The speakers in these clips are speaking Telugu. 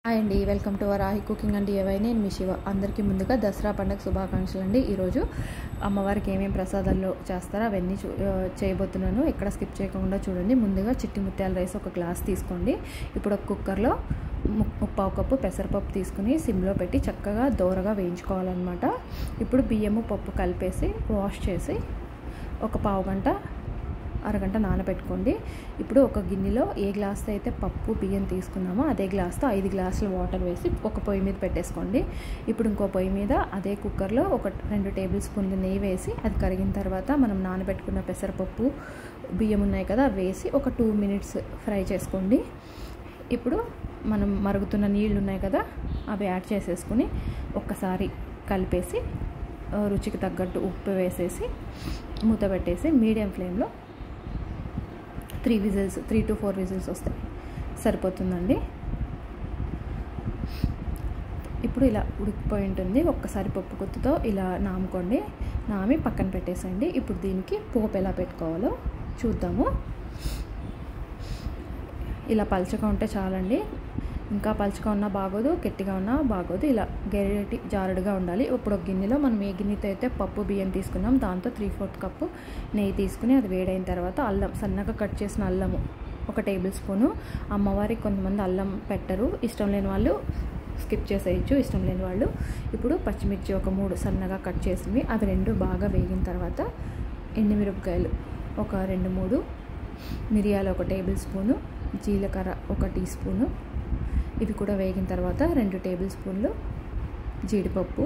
హాయ్ అండి, welcome to Rahi cooking and DIY. నేను మీ శివ. అందరికీ ముందుగా దసరా పండుగ శుభాకాంక్షలు అండి. ఈరోజు అమ్మవారికి ఏమేమి ప్రసాదాలు చేస్తారో అవన్నీ చేయబోతున్నాను. ఎక్కడ స్కిప్ చేయకుండా చూడండి. ముందుగా చిట్టి ముత్యాల రైస్ ఒక గ్లాస్ తీసుకోండి. ఇప్పుడు ఒక కుక్కర్లో 3/4 కప్పు పెసరపప్పు తీసుకుని సిమ్లో పెట్టి చక్కగా దోరగా వేయించుకోవాలన్నమాట. ఇప్పుడు బియ్యము పప్పు కలిపేసి వాష్ చేసి ఒక పావు గంట అరగంట నానబెట్టుకోండి. ఇప్పుడు ఒక గిన్నెలో ఏ గ్లాస్తో అయితే పప్పు బియ్యం తీసుకున్నామో అదే గ్లాస్తో 5 గ్లాసులు వాటర్ వేసి ఒక పొయ్యి మీద పెట్టేసుకోండి. ఇప్పుడు ఇంకో పొయ్యి మీద అదే కుక్కర్లో ఒక 2 టేబుల్ స్పూన్లు నెయ్యి వేసి అది కరిగిన తర్వాత మనం నానబెట్టుకున్న పెసరపప్పు బియ్యం ఉన్నాయి కదా వేసి ఒక 2 మినిట్స్ ఫ్రై చేసుకోండి. ఇప్పుడు మనం మరుగుతున్న నీళ్ళు ఉన్నాయి కదా అవి యాడ్ చేసేసుకుని ఒక్కసారి కలిపేసి రుచికి తగ్గట్టు ఉప్పు వేసేసి మూత పెట్టేసి మీడియం ఫ్లేమ్లో 3 to 4 విజిల్స్ వస్తాయి, సరిపోతుందండి. ఇప్పుడు ఇలా ఉడికిపోయి ఉంటుంది. ఒక్కసారి పప్పు గుత్తుతో ఇలా నాముకోండి. నామి పక్కన పెట్టేసండి. ఇప్పుడు దీనికి పోపు ఎలా పెట్టుకోవాలో చూద్దాము. ఇలా పలుచగా ఉంటే చాలండి. ఇంకా పలుచగా ఉన్నా బాగోదు, గట్టిగా ఉన్నా బాగోదు. ఇలా గరిటె జారుడుగా ఉండాలి. ఇప్పుడు ఒక గిన్నెలో మనం ఏ గిన్నెతో అయితే పప్పు బియ్యం తీసుకున్నాం దాంతో 3/4 కప్పు నెయ్యి తీసుకుని అది వేడైన తర్వాత అల్లం, సన్నగా కట్ చేసిన అల్లము 1 టేబుల్ స్పూను. అమ్మవారికి కొంతమంది అల్లం పెట్టరు, ఇష్టం లేని వాళ్ళు స్కిప్ చేసేయచ్చు, ఇష్టం లేని వాళ్ళు. ఇప్పుడు పచ్చిమిర్చి ఒక 3 సన్నగా కట్ చేసినవి అవి 2 బాగా వేగిన తర్వాత ఎండుమిరపకాయలు ఒక 2-3, మిరియాలు 1 టేబుల్ స్పూను, జీలకర్ర 1 టీ స్పూను. ఇవి కూడా వేగిన తర్వాత 2 టేబుల్ స్పూన్లు జీడిపప్పు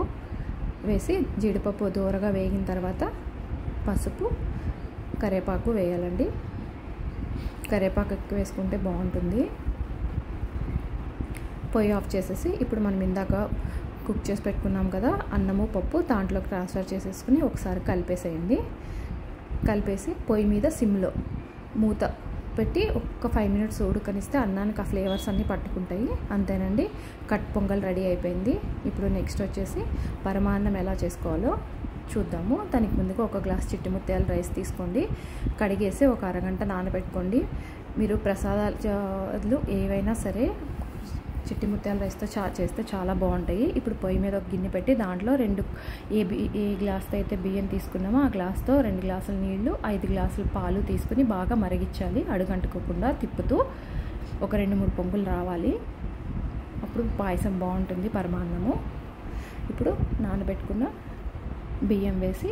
వేసి జీడిపప్పు దూరగా వేగిన తర్వాత పసుపు, కరివేపాకు వేయాలండి. కరివేపాకు ఎక్కువ వేసుకుంటే బాగుంటుంది. పొయ్యి ఆఫ్ చేసేసి ఇప్పుడు మనం ఇందాక కుక్ చేసి పెట్టుకున్నాం కదా అన్నము పప్పు దాంట్లోకి ట్రాన్స్ఫర్ చేసేసుకుని ఒకసారి కలిపేసేయండి. కలిపేసి పొయ్యి మీద సిమ్లో మూత పెట్టి ఒక 5 మినిట్స్ ఉడకనిస్తే అన్నానికి ఆ ఫ్లేవర్స్ అన్నీ పట్టుకుంటాయి. అంతేనండి, కట్ పొంగల్ రెడీ అయిపోయింది. ఇప్పుడు నెక్స్ట్ వచ్చేసి పరమాన్నం ఎలా చేసుకోవాలో చూద్దాము. దానికి ముందుగా ఒక గ్లాస్ చిట్టి ముత్యాల రైస్ తీసుకోండి. కడిగేసి ఒక అరగంట నానబెట్టుకోండి. మీరు ప్రసాదాలు ఏవైనా సరే చిట్టి ముత్యాల రైస్తో చేస్తే చాలా బాగుంటాయి. ఇప్పుడు పొయ్యి మీద ఒక గిన్నె పెట్టి దాంట్లో ఏ గ్లాస్తో అయితే బియ్యం తీసుకున్నామో ఆ గ్లాస్తో 2 గ్లాసుల నీళ్లు, 5 గ్లాసుల పాలు తీసుకుని బాగా మరిగించాలి. అడుగంటుకోకుండా తిప్పుతూ ఒక 2-3 పొంగులు రావాలి. అప్పుడు పాయసం బాగుంటుంది, పరమాన్నము. ఇప్పుడు నానబెట్టుకున్న బియ్యం వేసి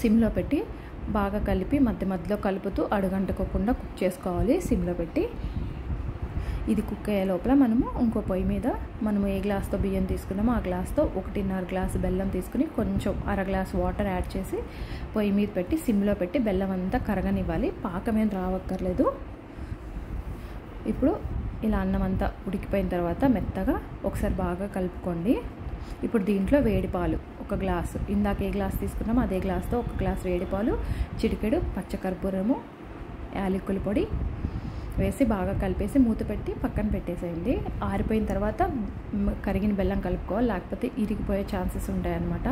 సిమ్లో పెట్టి బాగా కలిపి మధ్యలో కలుపుతూ అడుగంటుకోకుండా కుక్ చేసుకోవాలి సిమ్లో పెట్టి. ఇది కుక్ అయ్యే లోపల మనము ఇంకో పొయ్యి మీద మనము ఏ గ్లాస్తో బియ్యం తీసుకున్నామో ఆ గ్లాస్తో 1.5 గ్లాసు బెల్లం తీసుకుని కొంచెం 1/2 గ్లాసు వాటర్ యాడ్ చేసి పొయ్యి మీద పెట్టి సిమ్లో పెట్టి బెల్లం అంతా కరగనివ్వాలి. పాకమేం రావక్కర్లేదు. ఇప్పుడు ఇలా అన్నం అంతా ఉడికిపోయిన తర్వాత మెత్తగా ఒకసారి బాగా కలుపుకోండి. ఇప్పుడు దీంట్లో వేడి పాలు 1 గ్లాసు, ఇందాక ఏ గ్లాస్ తీసుకున్నామో అదే గ్లాస్తో 1 గ్లాసు వేడి పాలు, చిటికెడు పచ్చకర్పూరము, యాలకుల పొడి వేసి బాగా కలిపేసి మూత పెట్టి పక్కన పెట్టేసేయండి. ఆరిపోయిన తర్వాత కరిగిన బెల్లం కలుపుకోవాలి, లేకపోతే ఇరిగిపోయే ఛాన్సెస్ ఉంటాయన్నమాట.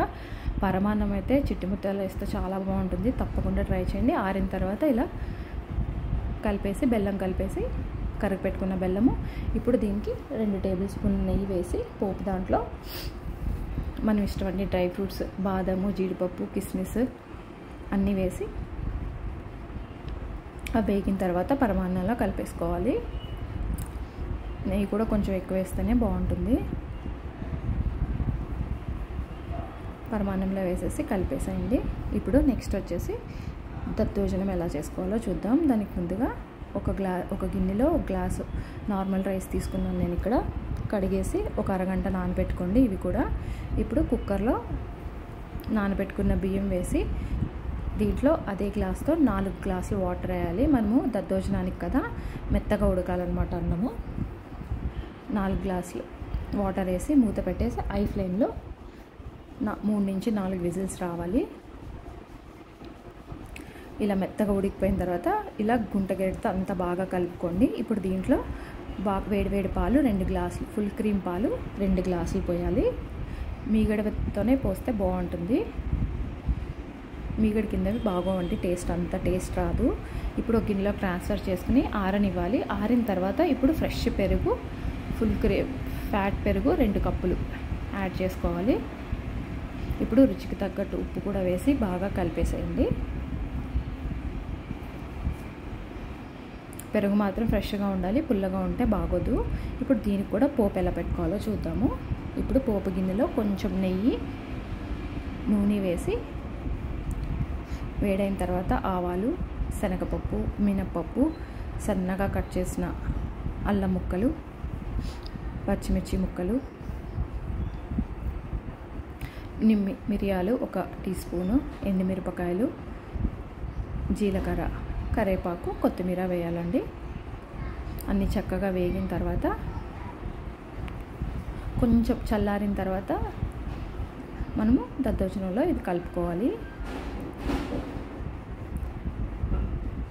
పరమాన్నం అయితే చిట్టి ముత్యాలు వేస్తే చాలా బాగుంటుంది, తప్పకుండా ట్రై చేయండి. ఆరిన తర్వాత ఇలా కలిపేసి బెల్లం కలిపేసి కరిగిపెట్టుకున్న బెల్లము. ఇప్పుడు దీనికి 2 టేబుల్ స్పూన్ల నెయ్యి వేసి పోపు దాంట్లో మనం ఇష్టమని డ్రై ఫ్రూట్స్ బాదము, జీడిపప్పు, కిస్మిస్ అన్నీ వేసి అవి వేగిన తర్వాత పరమాన్నంలో కలిపేసుకోవాలి. నెయ్యి కూడా కొంచెం ఎక్కువ వేస్తేనే బాగుంటుంది. పరమాన్నంలో వేసేసి కలిపేసేయండి. ఇప్పుడు నెక్స్ట్ వచ్చేసి దద్దోజనం ఎలా చేసుకోవాలో చూద్దాం. దానికి ముందుగా ఒక గిన్నెలో 1 గ్లాసు నార్మల్ రైస్ తీసుకున్నాను నేను ఇక్కడ. కడిగేసి ఒక అరగంట నానబెట్టుకోండి ఇవి కూడా. ఇప్పుడు కుక్కర్లో నానబెట్టుకున్న బియ్యం వేసి దీంట్లో అదే గ్లాస్తో 4 గ్లాసులు వాటర్ వేయాలి. మనము దద్దోజనానికి కదా మెత్తగా ఉడకాలన్నమాట అన్నము. 4 గ్లాసులు వాటర్ వేసి మూత పెట్టేసి హై ఫ్లేమ్లో 3 నుంచి 4 విజిల్స్ రావాలి. ఇలా మెత్తగా ఉడికిపోయిన తర్వాత ఇలా గుంటగెరటితో అంతా బాగా కలుపుకోండి. ఇప్పుడు దీంట్లో బాగా వేడి పాలు 2 గ్లాసులు, ఫుల్ క్రీమ్ పాలు 2 గ్లాసులు పోయాలి. మీగడతోనే పోస్తే బాగుంటుంది. మీగడ కిందవి బాగోవండి, టేస్ట్ అంత టేస్ట్ రాదు. ఇప్పుడు ఒక గిన్నెలో ట్రాన్స్ఫర్ చేసుకుని ఆరనివ్వాలి. ఆరిన తర్వాత ఇప్పుడు ఫ్రెష్ పెరుగు, ఫుల్ ఫ్యాట్ పెరుగు 2 కప్పులు యాడ్ చేసుకోవాలి. ఇప్పుడు రుచికి తగ్గట్టు ఉప్పు కూడా వేసి బాగా కలిపేసేయండి. పెరుగు మాత్రం ఫ్రెష్గా ఉండాలి, పుల్లగా ఉంటే బాగోదు. ఇప్పుడు దీనికి కూడా పోపు ఎలా పెట్టుకోవాలో చూద్దాము. ఇప్పుడు పోపు గిన్నెలో కొంచెం నెయ్యి, నూనె వేసి వేడైన తర్వాత ఆవాలు, శనగపప్పు, మినప్పప్పు, సన్నగా కట్ చేసిన అల్లం ముక్కలు, పచ్చిమిర్చి ముక్కలు, మిరియాలు 1 టీ స్పూను, ఎండుమిరపకాయలు, జీలకర్ర, కరివేపాకు, కొత్తిమీర వేయాలండి. అన్నీ చక్కగా వేగిన తర్వాత కొంచెం చల్లారిన తర్వాత మనము దద్దోజనంలో ఇది కలుపుకోవాలి.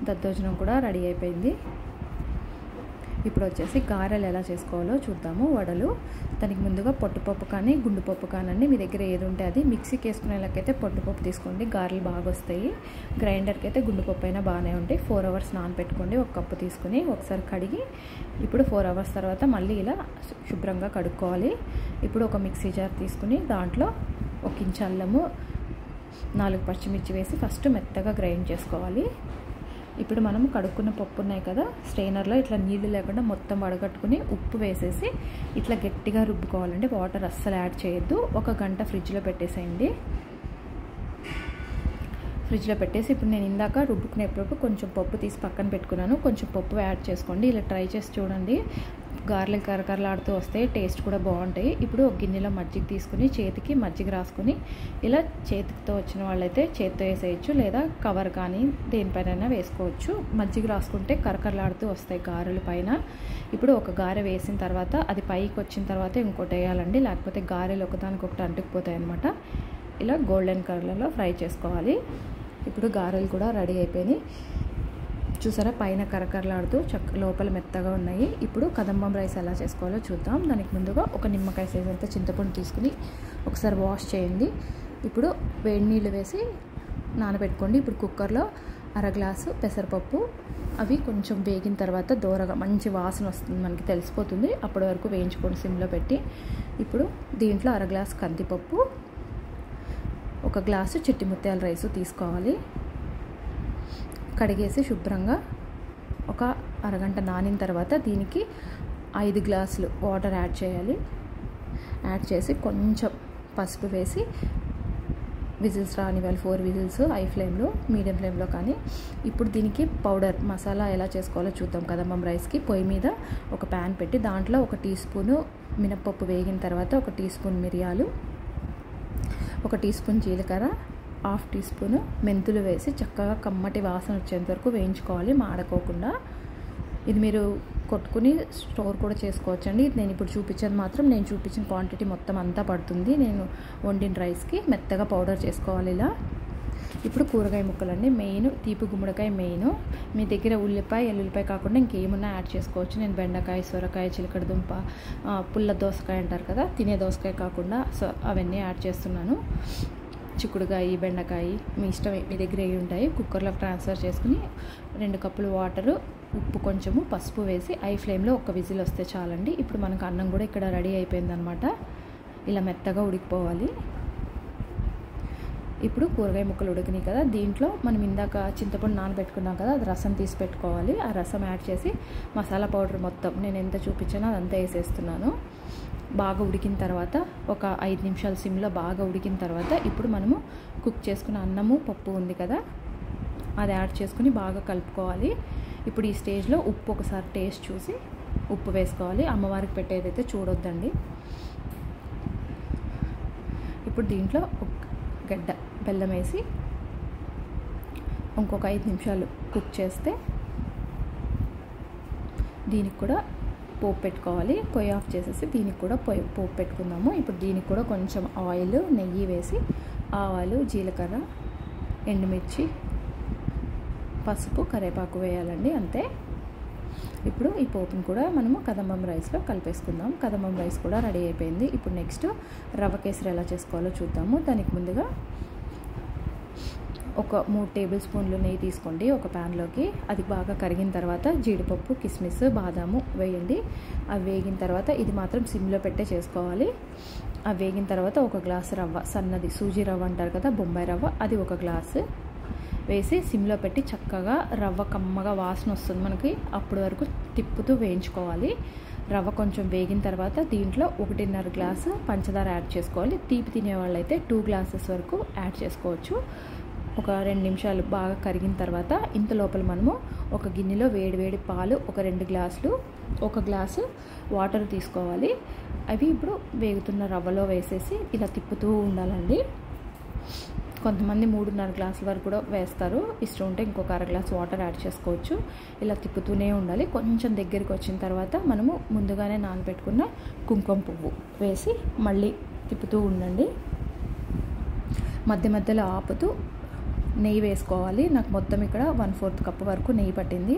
దద్దోజనం కూడా రెడీ అయిపోయింది. ఇప్పుడు వచ్చేసి గారెలు ఎలా చేసుకోవాలో చూద్దాము. వడలు, దానికి ముందుగా పొట్టుపప్పు కానీ గుండుపప్పు కానండి, మీ దగ్గర ఏది ఉంటే అది. మిక్సీకి వేసుకునేలాకైతే పొట్టుపప్పు తీసుకోండి, గారెలు బాగా వస్తాయి. గ్రైండర్కి అయితే గుండుపప్పు అయినా బాగానే ఉంటాయి. 4 అవర్స్ నానబెట్టుకోండి. 1 కప్పు తీసుకుని ఒకసారి కడిగి ఇప్పుడు 4 అవర్స్ తర్వాత మళ్ళీ ఇలా శుభ్రంగా కడుక్కోవాలి. ఇప్పుడు ఒక మిక్సీ జార్ తీసుకుని దాంట్లో 1 ఇంచు అల్లము, 4 పచ్చిమిర్చి వేసి ఫస్ట్ మెత్తగా గ్రైండ్ చేసుకోవాలి. ఇప్పుడు మనము కడుక్కున్న పప్పు ఉన్నాయి కదా, స్ట్రైనర్లో ఇట్లా నీళ్లు లేకుండా మొత్తం వడగట్టుకుని ఉప్పు వేసేసి ఇట్లా గట్టిగా రుబ్బుకోవాలండి. వాటర్ అస్సలు యాడ్ చేయొద్దు. 1 గంట ఫ్రిడ్జ్లో పెట్టేసేయండి. ఫ్రిడ్జ్లో పెట్టేసి ఇప్పుడు నేను ఇందాక రుబ్బుకునేప్పుడు కొంచెం పప్పు తీసి పక్కన పెట్టుకున్నాను. కొంచెం పప్పు యాడ్ చేసుకోండి. ఇలా ట్రై చేసి చూడండి, గారెలు కరకరలాడుతూ వస్తాయి, టేస్ట్ కూడా బాగుంటాయి. ఇప్పుడు ఒక గిన్నెలో మజ్జిగ తీసుకుని చేతికి మజ్జిగ రాసుకుని ఇలా చేతితో వచ్చిన వాళ్ళైతే చేతితో వేసేయచ్చు, లేదా కవర్ కానీ దేనిపైన వేసుకోవచ్చు. మజ్జిగ రాసుకుంటే కరకరలాడుతూ వస్తాయి గారెలు పైన. ఇప్పుడు ఒక గారె వేసిన తర్వాత అది పైకి వచ్చిన తర్వాత ఇంకోటి వేయాలండి, లేకపోతే గారెలు ఒకదానికొకటి అంటుకుపోతాయి అన్నమాట. ఇలా గోల్డెన్ కలర్లో ఫ్రై చేసుకోవాలి. ఇప్పుడు గారెలు కూడా రెడీ అయిపోయినాయి. చూసారా, పైన కరకరలాడుతూ లోపల మెత్తగా ఉన్నాయి. ఇప్పుడు కదంబం రైస్ ఎలా చేసుకోవాలో చూద్దాం. దానికి ముందుగా ఒక నిమ్మకాయ సైజ్ అంతా చింతపండు తీసుకుని ఒకసారి వాష్ చేయండి. ఇప్పుడు వేడి నీళ్ళు వేసి నానబెట్టుకోండి. ఇప్పుడు కుక్కర్లో 1/2 గ్లాసు పెసరపప్పు, అవి కొంచెం వేగిన తర్వాత దూరగా మంచి వాసన వస్తుంది, మనకి తెలిసిపోతుంది. అప్పటి వరకు వేయించుకోండి సిమ్లో పెట్టి. ఇప్పుడు దీంట్లో 1/2 గ్లాసు కందిపప్పు, 1 గ్లాసు చిట్టి ముత్యాల రైసు తీసుకోవాలి. కడిగేసి శుభ్రంగా ఒక అరగంట నానిన తర్వాత దీనికి 5 గ్లాసులు వాటర్ యాడ్ చేయాలి. యాడ్ చేసి కొంచెం పసుపు వేసి విజిల్స్ రానివ్వాలి. 4 విజిల్స్ హై ఫ్లేమ్లో, మీడియం ఫ్లేమ్లో కానీ. ఇప్పుడు దీనికి పౌడర్ మసాలా ఎలా చేసుకోవాలో చూద్దాం. కదంబం రైస్కి పొయ్యి మీద ఒక ప్యాన్ పెట్టి దాంట్లో 1 టీ స్పూను మినప్పప్పు వేగిన తర్వాత 1 టీ స్పూన్ మిరియాలు, 1 టీ స్పూన్ జీలకర్ర, 1/2 టీ స్పూను మెంతులు వేసి చక్కగా కమ్మటి వాసన వచ్చేంత వరకు వేయించుకోవాలి, మాడకోకుండా. ఇది మీరు కొట్టుకుని స్టోర్ కూడా చేసుకోవచ్చండి. నేను ఇప్పుడు చూపించేది మాత్రం నేను చూపించిన క్వాంటిటీ మొత్తం అంతా పడుతుంది. నేను వండిన రైస్కి మెత్తగా పౌడర్ చేసుకోవాలి ఇలా. ఇప్పుడు కూరగాయ ముక్కలండి, మెయిన్ తీపి గుమ్మడికాయ మెయిన్. మీ దగ్గర ఉల్లిపాయ, ఎల్లుల్లిపాయ కాకుండా ఇంకేమున్నా యాడ్ చేసుకోవచ్చు. నేను బెండకాయ, సొరకాయ, చిలకడ దుంప, పుల్ల దోసకాయ అంటారు కదా, తినే దోసకాయ కాకుండా అవన్నీ యాడ్ చేస్తున్నాను. చిక్కుడుకాయ, బెండకాయ మీ ఇష్టం, మీ దగ్గర ఏవి ఉంటాయి. కుక్కర్లో ట్రాన్స్ఫర్ చేసుకుని 2 కప్పులు వాటరు, ఉప్పు కొంచెము, పసుపు వేసి హై ఫ్లేమ్లో 1 విజిల్ వస్తే చాలండి. ఇప్పుడు మనకు అన్నం కూడా ఇక్కడ రెడీ అయిపోయిందనమాట. ఇలా మెత్తగా ఉడికిపోవాలి. ఇప్పుడు కూరగాయ ముక్కలు ఉడికినాయి కదా, దీంట్లో మనం ఇందాక చింతపండు నానబెట్టుకున్నాం కదా, అది రసం తీసి పెట్టుకోవాలి. ఆ రసం యాడ్ చేసి మసాలా పౌడర్ మొత్తం నేను ఎంత చూపించానో అదంతా వేసేస్తున్నాను. బాగా ఉడికిన తర్వాత ఒక 5 నిమిషాలు సిమ్లో బాగా ఉడికిన తర్వాత ఇప్పుడు మనము కుక్ చేసుకున్న అన్నము, పప్పు ఉంది కదా, అది యాడ్ చేసుకుని బాగా కలుపుకోవాలి. ఇప్పుడు ఈ స్టేజ్లో ఉప్పు ఒకసారి టేస్ట్ చూసి ఉప్పు వేసుకోవాలి. అమ్మవారికి పెట్టేదైతే చూడొద్దండి. ఇప్పుడు దీంట్లో ఒక గడ్డ బెల్లం వేసి ఇంకొక 5 నిమిషాలు కుక్ చేస్తే దీనికి కూడా పోపు పెట్టుకోవాలి. పొయ్యి ఆఫ్ చేసేసి దీనికి కూడా పోపు పెట్టుకుందాము. ఇప్పుడు దీనికి కూడా కొంచెం ఆయిల్, నెయ్యి వేసి ఆవాలు, జీలకర్ర, ఎండుమిర్చి, పసుపు, కరివేపాకు వేయాలండి, అంతే. ఇప్పుడు ఈ పోపుని కూడా మనము కదంబం రైస్లో కలిపేసుకుందాం. కదంబం రైస్ కూడా రెడీ అయిపోయింది. ఇప్పుడు నెక్స్ట్ రవ్వ కేసరి ఎలా చేసుకోవాలో చూద్దాము. దానికి ముందుగా ఒక 3 టేబుల్ స్పూన్లు నెయ్యి తీసుకోండి ఒక ప్యాన్లోకి. అది బాగా కరిగిన తర్వాత జీడిపప్పు, కిస్మిస్, బాదాము వేయండి. అవి వేగిన తర్వాత ఇది మాత్రం సిమ్లో పెట్టే చేసుకోవాలి. అవి వేగిన తర్వాత ఒక గ్లాసు రవ్వ, సన్నది సూజీ రవ్వ అంటారు కదా, బొంబాయి రవ్వ, అది ఒక గ్లాసు వేసి సిమ్లో పెట్టి చక్కగా రవ్వ కమ్మగా వాసన వస్తుంది మనకి, అప్పటి వరకు తిప్పుతూ వేయించుకోవాలి. రవ్వ కొంచెం వేగిన తర్వాత దీంట్లో 1.5 గ్లాసు పంచదార యాడ్ చేసుకోవాలి. తీపి తినేవాళ్ళు అయితే 2 గ్లాసెస్ వరకు యాడ్ చేసుకోవచ్చు. ఒక 2 నిమిషాలు బాగా కరిగిన తర్వాత ఇంత లోపల మనము ఒక గిన్నెలో వేడి పాలు ఒక 2 గ్లాసులు, 1 గ్లాసు వాటర్ తీసుకోవాలి. అవి ఇప్పుడు వేగుతున్న రవ్వలో వేసేసి ఇలా తిప్పుతూ ఉండాలండి. కొంతమంది 3.5 గ్లాసుల వరకు కూడా వేస్తారు. ఇష్టం ఉంటే ఇంకొక 1/2 గ్లాస్ వాటర్ యాడ్ చేసుకోవచ్చు. ఇలా తిప్పుతూనే ఉండాలి. కొంచెం దగ్గరికి వచ్చిన తర్వాత మనము ముందుగానే నానబెట్టుకున్న కుంకుమ పువ్వు వేసి మళ్ళీ తిప్పుతూ ఉండండి. మధ్యలో ఆపుతూ నెయ్యి వేసుకోవాలి. నాకు మొత్తం ఇక్కడ 1/4 కప్పు వరకు నెయ్యి పట్టింది.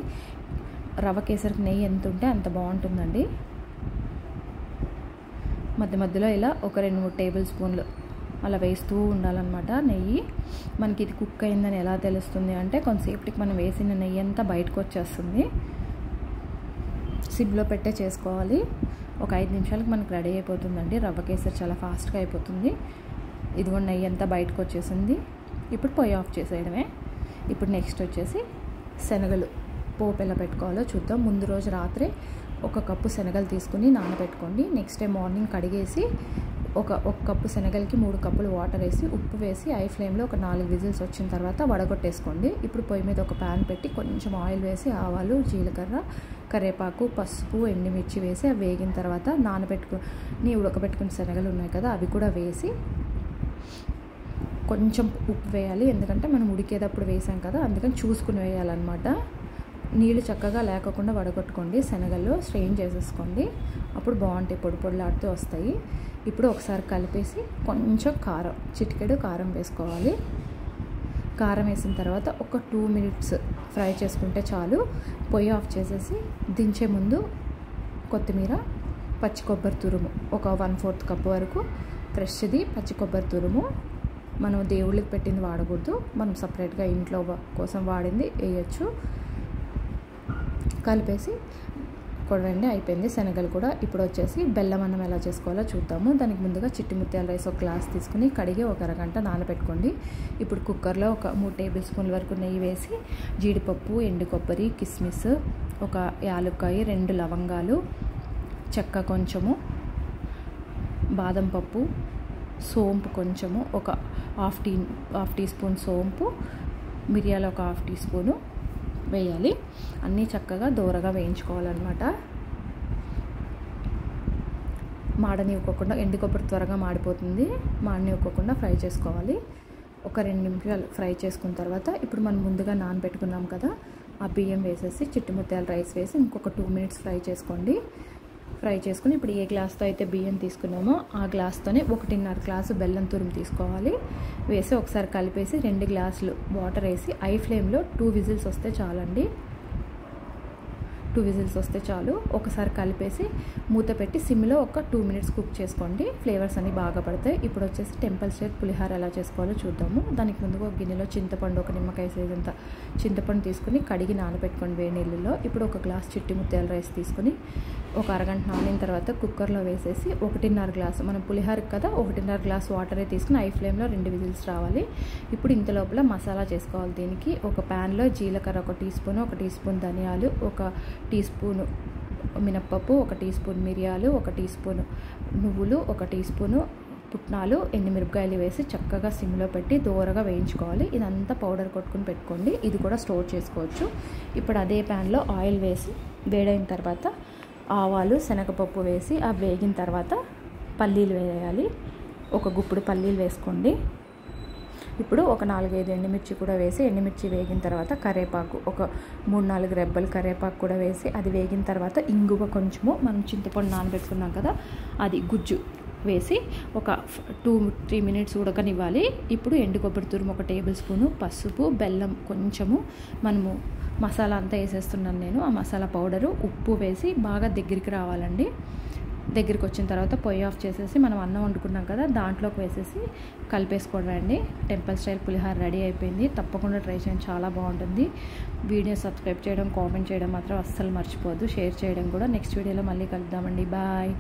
రవ్వ కేసరికి నెయ్యి ఎంత ఉంటే అంత బాగుంటుందండి. మధ్యలో ఇలా ఒక 2-3 టేబుల్ స్పూన్లు అలా వేస్తూ ఉండాలన్నమాట నెయ్యి. మనకి ఇది కుక్ అయిందని ఎలా తెలుస్తుంది అంటే కొంతసేపటికి మనం వేసిన నెయ్యి అంతా బయటకు వచ్చేస్తుంది. సిమ్లో పెట్టే చేసుకోవాలి. ఒక 5 నిమిషాలకు మనకు రెడీ అయిపోతుందండి. రవ్వ కేసరి చాలా ఫాస్ట్గా అయిపోతుంది. ఇదిగో నెయ్యి అంతా బయటకు వచ్చేసింది. ఇప్పుడు పొయ్యి ఆఫ్ చేసేయడమే. ఇప్పుడు నెక్స్ట్ వచ్చేసి శనగలు పోపు ఎలా పెట్టుకోవాలో చూద్దాం. ముందు రోజు రాత్రి 1 కప్పు శనగలు తీసుకుని నానబెట్టుకోండి. నెక్స్ట్ డే మార్నింగ్ కడిగేసి ఒక కప్పు శనగలకి 3 కప్పులు వాటర్ వేసి ఉప్పు వేసి ఐ ఫ్లేమ్లో ఒక 4 విజిల్స్ వచ్చిన తర్వాత వడగొట్టేసుకోండి. ఇప్పుడు పొయ్యి మీద ఒక ప్యాన్ పెట్టి కొంచెం ఆయిల్ వేసి ఆవాలు, జీలకర్ర, కరివేపాకు, పసుపు, ఎండుమిర్చి వేసి అవి వేగిన తర్వాత నానబెట్టుకుని ఉడకబెట్టుకున్న శనగలు ఉన్నాయి కదా అవి కూడా వేసి కొంచెం ఉప్పు వేయాలి. ఎందుకంటే మనం ఉడికేటప్పుడు వేసాం కదా, అందుకని చూసుకుని వేయాలన్నమాట. నీళ్ళు చక్కగా లేకుండా వడగొట్టుకోండి. శనగల్లో స్ట్రెయిన్ చేసేసుకోండి. అప్పుడు బాగుంటాయి, పొడి పొడిలాడుతూ వస్తాయి. ఇప్పుడు ఒకసారి కలిపేసి కొంచెం కారం, చిటికెడు కారం వేసుకోవాలి. కారం వేసిన తర్వాత ఒక 2 మినిట్స్ ఫ్రై చేసుకుంటే చాలు. పొయ్యి ఆఫ్ చేసేసి దించే ముందు కొత్తిమీర, పచ్చి కొబ్బరి తురుము ఒక 1/4 కప్పు వరకు ఫ్రెష్ది పచ్చి కొబ్బరి తురుము. మనం దేవుళ్ళకి పెట్టింది వాడకూడదు, మనం సపరేట్గా ఇంట్లో కోసం వాడింది వేయచ్చు. కలిపేసి కొడవండి. అయిపోయింది శనగలు కూడా. ఇప్పుడు వచ్చేసి బెల్లం అన్నం ఎలా చేసుకోవాలో చూద్దాము. దానికి ముందుగా చిట్టి ముత్యాల రైస్ ఒక గ్లాస్ తీసుకుని కడిగి ఒక అరగంట నానబెట్టుకోండి. ఇప్పుడు కుక్కర్లో ఒక 3 టేబుల్ స్పూన్ల వరకు నెయ్యి వేసి జీడిపప్పు, ఎండు కొబ్బరి, కిస్మిస్, ఒక యాలుక్కాయ, 2 లవంగాలు, చెక్క కొంచెము, బాదం పప్పు, సోంపు కొంచెము, ఒక హాఫ్ టీ స్పూన్ సోంపు, మిరియాలు ఒక హాఫ్ టీ స్పూను వేయాలి. అన్నీ చక్కగా దూరగా వేయించుకోవాలన్నమాట. మాడనివ్వకుండా, ఎండు కొబ్బరి త్వరగా మాడిపోతుంది, మాడనివ్వకుండా ఫ్రై చేసుకోవాలి. ఒక 2 నిమిషాలు ఫ్రై చేసుకున్న తర్వాత ఇప్పుడు మనం ముందుగా నానబెట్టుకున్నాం కదా ఆ బియ్యం వేసేసి చిట్టి ముత్యాల రైస్ వేసి ఇంకొక 2 మినిట్స్ ఫ్రై చేసుకోండి. ఫ్రై చేసుకుని ఇప్పుడు ఏ గ్లాస్తో అయితే బియ్యం తీసుకున్నామో ఆ గ్లాస్తోనే 1.5 గ్లాసు బెల్లం తురుము తీసుకోవాలి. వేసి ఒకసారి కలిపేసి 2 గ్లాసులు వాటర్ వేసి ఐ ఫ్లేమ్లో 2 విజిల్స్ వస్తే చాలండి. 2 విజిల్స్ వస్తే చాలు. ఒకసారి కలిపేసి మూత పెట్టి సిమ్లో ఒక 2 మినిట్స్ కుక్ చేసుకోండి. ఫ్లేవర్స్ అన్నీ బాగా పడతాయి. ఇప్పుడు వచ్చేసి టెంపుల్ స్టైల్ పులిహార ఎలా చేసుకోవాలో చూద్దాము. దానికి ముందుగా ఒక గిన్నెలో చింతపండు, ఒక నిమ్మకాయ సైజ్ అంత చింతపండు తీసుకుని కడిగి నానబెట్టుకోండి వేడి నీళ్ళలో. ఇప్పుడు ఒక గ్లాస్ చిట్టి ముత్యాల రైస్ తీసుకుని ఒక అరగంట నానిన తర్వాత కుక్కర్లో వేసేసి 1.5 గ్లాసు, మనం పులిహార కదా 1.5 గ్లాస్ వాటరే తీసుకుని ఐ ఫ్లేమ్లో 2 విజిల్స్ రావాలి. ఇప్పుడు ఇంత లోపల మసాలా చేసుకోవాలి. దీనికి ఒక ప్యాన్లో జీలకర్ర 1 టీ స్పూను, 1 టీ స్పూన్ ధనియాలు, 1 టీ స్పూను మినప్పప్పు, 1 టీ స్పూన్ మిరియాలు, 1 టీ స్పూను నువ్వులు, 1 టీ స్పూను పుట్నాలు, ఎండుమిరపకాయలు వేసి చక్కగా సిమ్లో పెట్టి దూరగా వేయించుకోవాలి. ఇదంతా పౌడర్ కొట్టుకుని పెట్టుకోండి. ఇది కూడా స్టోర్ చేసుకోవచ్చు. ఇప్పుడు అదే ప్యాన్లో ఆయిల్ వేసి వేడైన తర్వాత ఆవాలు, శనగపప్పు వేసి అవి వేగిన తర్వాత పల్లీలు వేయాలి. ఒక గుప్పుడు పల్లీలు వేసుకోండి. ఇప్పుడు ఒక 4-5 ఎండుమిర్చి కూడా వేసి ఎండుమిర్చి వేగిన తర్వాత కరివేపాకు ఒక 3-4 రెబ్బలు కరివేపాకు కూడా వేసి అది వేగిన తర్వాత ఇంగువ కొంచెము, మనం చింతపండు నానబెట్టుకున్నాం కదా అది గుజ్జు వేసి ఒక 2-3 మినిట్స్ ఉడకనివ్వాలి. ఇప్పుడు ఎండు కొబ్బరి తురుము 1 టేబుల్ స్పూను, పసుపు, బెల్లం కొంచెము, మనము మసాలా అంతా వేసేస్తున్నాను నేను. ఆ మసాలా పౌడరు, ఉప్పు వేసి బాగా దగ్గరికి రావాలండి. దగ్గరికి వచ్చిన తర్వాత పొయ్యి ఆఫ్ చేసేసి మనం అన్నం వండుకున్నాం కదా దాంట్లోకి వేసేసి కలిపేసుకోవడం అండి. టెంపుల్ స్టైల్ పులిహార రెడీ అయిపోయింది. తప్పకుండా ట్రై చేయండి, చాలా బాగుంటుంది. వీడియో సబ్స్క్రైబ్ చేయడం, కామెంట్ చేయడం మాత్రం అస్సలు మర్చిపోవద్దు. షేర్ చేయడం కూడా. నెక్స్ట్ వీడియోలో మళ్ళీ కలుద్దామండి. బాయ్.